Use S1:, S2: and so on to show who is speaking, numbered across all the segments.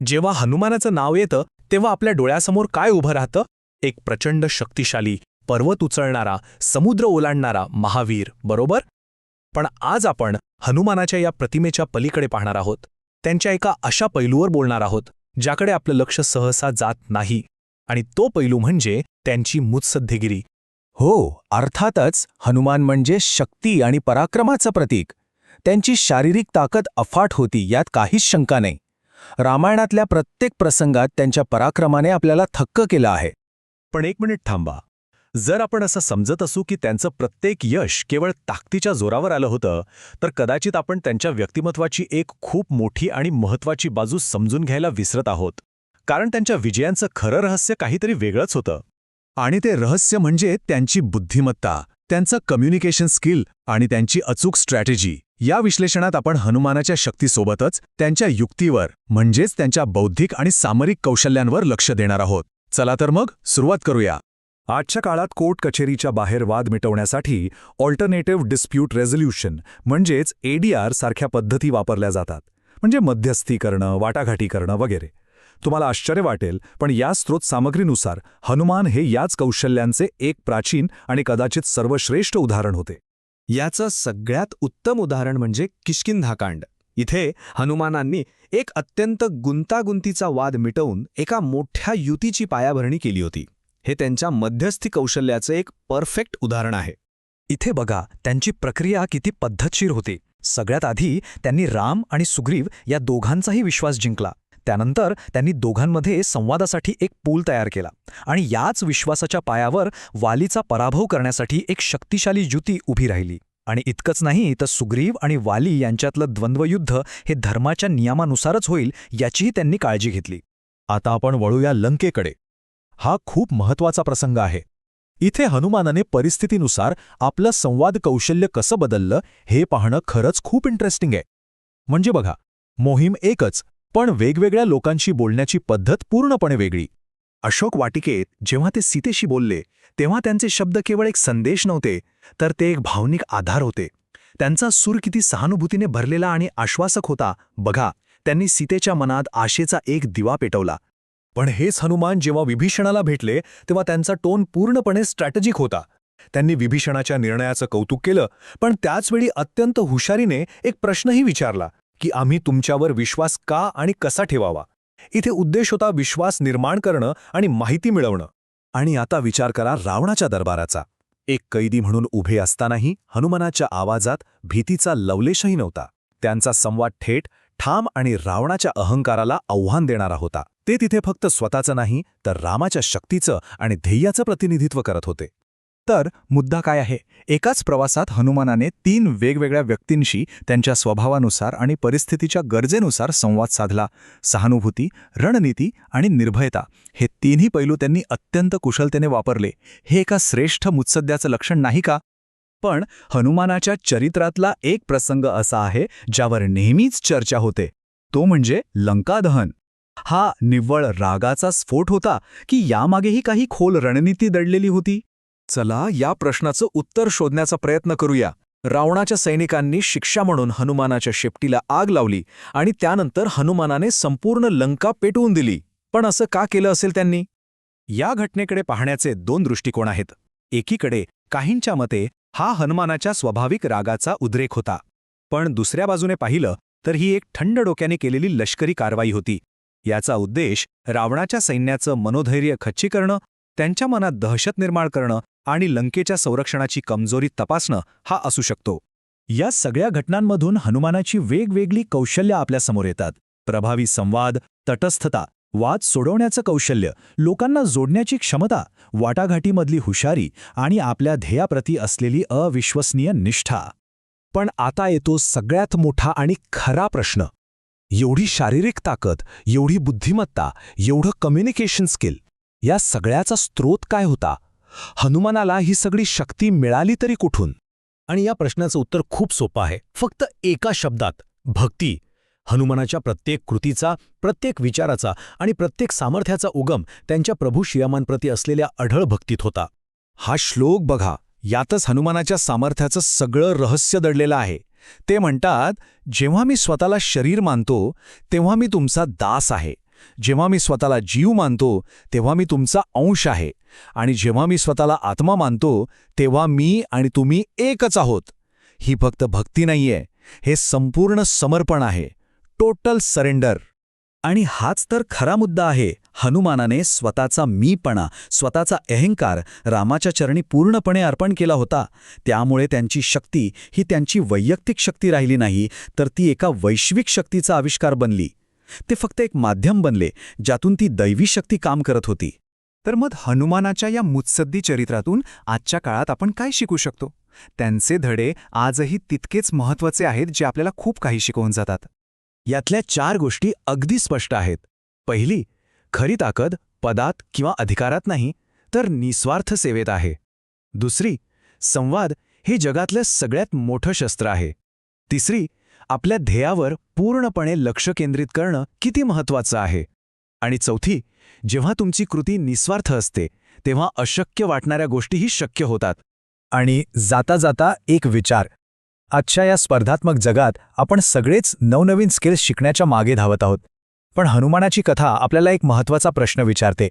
S1: जेव्हा हनुमानाचं नाव येतं तेव्हा आपल्या डोळ्यासमोर काय उभं राहतं? एक प्रचंड शक्तिशाली, पर्वत उचलणारा, समुद्र ओलांडणारा महावीर, बरोबर? पण आज आपण हनुमानाच्या या प्रतिमेच्या पलीकडे पाहणार आहोत. त्यांच्या एका अशा पैलूवर बोलणार आहोत ज्याकडे आपलं लक्ष सहसा जात नाही, आणि तो पैलू म्हणजे त्यांची मुत्सद्देगिरी.
S2: हो, अर्थातच हनुमान म्हणजे शक्ती आणि पराक्रमाचं प्रतीक. त्यांची शारीरिक ताकद अफाट होती, यात काहीच शंका नाही. रामायणातल्या प्रत्येक प्रसंगात त्यांच्या पराक्रमाने आपल्याला थक्क केलं आहे.
S1: पण एक मिनिट थांबा. जर आपण असं समजत असू की त्यांचं प्रत्येक यश केवळ ताकदीच्या जोरावर आलं होतं, तर कदाचित आपण त्यांच्या व्यक्तिमत्वाची एक खूप मोठी आणि महत्त्वाची बाजू समजून घ्यायला विसरत आहोत. कारण त्यांच्या विजयांचं खरं रहस्य काहीतरी वेगळंच होतं.
S2: आणि ते रहस्य म्हणजे त्यांची बुद्धिमत्ता, त्यांचं कम्युनिकेशन स्किल आणि त्यांची अचूक स्ट्रॅटेजी. या विश्लेषणात आपण हनुमानाच्या शक्तीसोबतच त्यांच्या युक्तीवर, म्हणजेच त्यांच्या बौद्धिक आणि सामरिक कौशल्यांवर लक्ष देणार आहोत. चला तर मग सुरुवात करूया.
S3: आजच्या काळात कोर्ट कचेरीच्या बाहेर वाद मिटवण्यासाठी ऑल्टरनेटिव्ह डिस्प्यूट रेझोल्यूशन म्हणजेच ADR सारख्या पद्धती वापरल्या जातात. म्हणजे मध्यस्थी करणं, वाटाघाटी करणं वगैरे. तुम्हाला आश्चर्य वाटेल, पण या स्रोत सामग्रीनुसार हनुमान हे याच कौशल्यांचे एक प्राचीन आणि कदाचित सर्वश्रेष्ठ उदाहरण होते.
S4: याचं सगळ्यात उत्तम उदाहरण म्हणजे किष्किंधाकांड. इथे हनुमानांनी एक अत्यंत गुंतागुंतीचा वाद मिटवून एका मोठ्या युतीची पायाभरणी केली होती. हे त्यांच्या मध्यस्थी कौशल्याचं एक परफेक्ट उदाहरण आहे.
S2: इथे बघा, त्यांची प्रक्रिया किती पद्धतशीर होती. सगळ्यात आधी त्यांनी राम आणि सुग्रीव या दोघांचाही विश्वास जिंकला. त्यानंतर त्यांनी दोघांमध्ये संवादासाठी एक पूल तयार केला आणि याच विश्वासाच्या पायावर वालीचा पराभव करण्यासाठी एक शक्तिशाली युती उभी राहिली. आणि इतकंच नाही, तर सुग्रीव आणि वाली यांच्यातलं द्वंद्वयुद्ध हे धर्माच्या नियमानुसारच होईल याचीही त्यांनी काळजी घेतली.
S3: आता आपण वळूया लंकेकडे. हा खूप महत्त्वाचा प्रसंग आहे. इथे हनुमानाने परिस्थितीनुसार आपलं संवाद कौशल्य कसं बदललं हे पाहणं खरंच खूप इंटरेस्टिंग आहे. म्हणजे बघा, मोहीम एकच, पण वेगवेगळ्या लोकांशी बोलण्याची पद्धत पूर्णपणे वेगळी.
S1: अशोक वाटिकेत जेव्हा ते सीतेशी बोलले तेव्हा त्यांचे शब्द केवळ एक संदेश नव्हते, तर ते एक भावनिक आधार होते. त्यांचा सूर किती सहानुभूतीने भरलेला आणि आश्वासक होता. बघा, त्यांनी सीतेच्या मनात आशेचा एक दिवा पेटवला.
S3: पण हेच हनुमान जेव्हा विभीषणाला भेटले तेव्हा त्यांचा टोन पूर्णपणे स्ट्रॅटेजिक होता. त्यांनी विभीषणाच्या निर्णयाचं कौतुक केलं, पण त्याचवेळी अत्यंत हुशारीने एक प्रश्नही विचारला की आम्ही तुमच्यावर विश्वास का आणि कसा ठेवावा. इथे उद्देश होता विश्वास निर्माण करणं आणि माहिती मिळवणं. आणि आता विचार करा रावणाच्या दरबाराचा. एक कैदी म्हणून उभे असतानाही हनुमानाच्या आवाजात भीतीचा लवलेशही नव्हता. त्यांचा संवाद थेट, ठाम आणि रावणाच्या अहंकाराला आव्हान देणारा होता. ते तिथे फक्त स्वतःचं नाही, तर रामाच्या शक्तीचं आणि ध्येयाचं प्रतिनिधित्व करत होते.
S2: तर मुद्दा काय आहे? एकाच प्रवासात हनुमानाने 3 वेगवेगळ्या व्यक्तींशी त्यांच्या स्वभावानुसार आणि परिस्थितीच्या गरजेनुसार संवाद साधला. सहानुभूती, रणनीती आणि निर्भयता हे तिन्ही पैलू त्यांनी अत्यंत कुशलतेने वापरले. हे एका श्रेष्ठ मुत्सद्द्याचं लक्षण नाही का? पण हनुमानाच्या चरित्रातला एक प्रसंग असा आहे ज्यावर नेहमीच चर्चा होते. तो म्हणजे लंकादहन. हा निव्वळ रागाचा स्फोट होता की यामागेही काही खोल रणनीती दडलेली होती?
S3: चला या प्रश्नाचं उत्तर शोधण्याचा प्रयत्न करूया. रावणाच्या सैनिकांनी शिक्षा म्हणून हनुमानाच्या शेपटीला आग लावली आणि त्यानंतर हनुमानाने संपूर्ण लंका पेटवून दिली. पण असं का केलं असेल त्यांनी?
S1: या घटनेकडे पाहण्याचे 2 दृष्टिकोन आहेत. एकीकडे काहींच्या मते हा हनुमानाच्या स्वाभाविक रागाचा उद्रेक होता. पण दुसऱ्या बाजूने पाहिलं तर ही एक थंड डोक्याने केलेली लष्करी कारवाई होती. याचा उद्देश रावणाच्या सैन्याचं मनोधैर्य खच्ची करणं, त्यांच्या मनात दहशत निर्माण करणं आणि लंकेच्या संरक्षणाची कमजोरी तपासणं हा असू शकतो.
S3: या सगळ्या घटनांमधून हनुमानाची वेगवेगळी कौशल्य आपल्यासमोर येतात. प्रभावी संवाद, तटस्थता, वाद सोडवण्याचं कौशल्य, लोकांना जोडण्याची क्षमता, वाटाघाटीमधली हुशारी आणि आपल्या ध्येयाप्रती असलेली अविश्वसनीय निष्ठा.
S1: पण आता येतो सगळ्यात मोठा आणि खरा प्रश्न. एवढी शारीरिक ताकद, एवढी बुद्धिमत्ता, एवढं कम्युनिकेशन स्किल, या सगळ्याचा स्रोत काय होता? हनुमानाला ही सगळी शक्ती मिळाली तरी कुठून?
S5: आणि या प्रश्नाचं उत्तर खूप सोपं आहे. फक्त एका शब्दात: भक्ती. हनुमानाच्या प्रत्येक कृतीचा, प्रत्येक विचाराचा आणि प्रत्येक सामर्थ्याचा उगम त्यांच्या प्रभू श्रीरामांप्रती असलेल्या अढळ भक्तीत होता.
S2: हा श्लोक बघा, यातच हनुमानाच्या सामर्थ्याचं सगळं रहस्य दडलेलं आहे. ते म्हणतात, जेव्हा मी स्वतःला शरीर मानतो तेव्हा मी तुमचा दास आहे, जेव्हा मी स्वतःला जीव मानतो तेव्हा मी तुमचा अंश आहे, आणि जेव्हा मी स्वतःला आत्मा मानतो तेव्हा मी आणि तुम्ही एकच आहोत. ही फक्त भक्ती नाहीये, हे संपूर्ण समर्पण आहे, टोटल सरेंडर. आणि हाच तर खरा मुद्दा आहे. हनुमानाने स्वतःचा मीपणा, स्वतःचा अहंकार रामाच्या चरणी पूर्णपणे अर्पण केला होता. त्यामुळे त्यांची शक्ती ही त्यांची वैयक्तिक शक्ती राहिली नाही, तर ती एका वैश्विक शक्तीचा आविष्कार बनली. ते फक्त एक माध्यम बनले ज्यातून ती दैवी शक्ती काम करत होती.
S1: तर मग हनुमानाच्या या मुत्सद्दी चरित्रातून आजच्या काळात आपण काय शिकू शकतो? त्यांचे धडे आजही तितकेच महत्त्वाचे आहेत, जे आपल्याला खूप काही शिकवून जातात.
S2: यातल्या 4 गोष्टी अगदी स्पष्ट आहेत. पहिली, खरी ताकद पदात किंवा अधिकारात नाही, तर निस्वार्थ सेवेत आहे. दुसरी, संवाद हे जगातलं सगळ्यात मोठं शस्त्र आहे. तिसरी, आपल्या ध्येयावर पूर्णपणे लक्ष केंद्रित करणं किती महत्त्वाचं आहे. आणि चौथी, जेव्हा तुमची कृती निस्वार्थ असते तेव्हा अशक्य वाटणाऱ्या गोष्टीही शक्य होतात.
S3: आणि जाता जाता एक विचार. आजच्या या स्पर्धात्मक जगात आपण सगळेच नवनवीन स्किल्स शिकण्याच्या मागे धावत आहोत. पण हनुमानाची कथा आपल्याला एक महत्त्वाचा प्रश्न विचारते.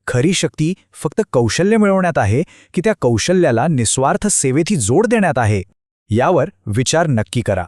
S3: खरी शक्ती फक्त कौशल्य मिळवण्यात आहे, की त्या कौशल्याला निस्वार्थ सेवेची जोड देण्यात आहे? यावर विचार नक्की करा.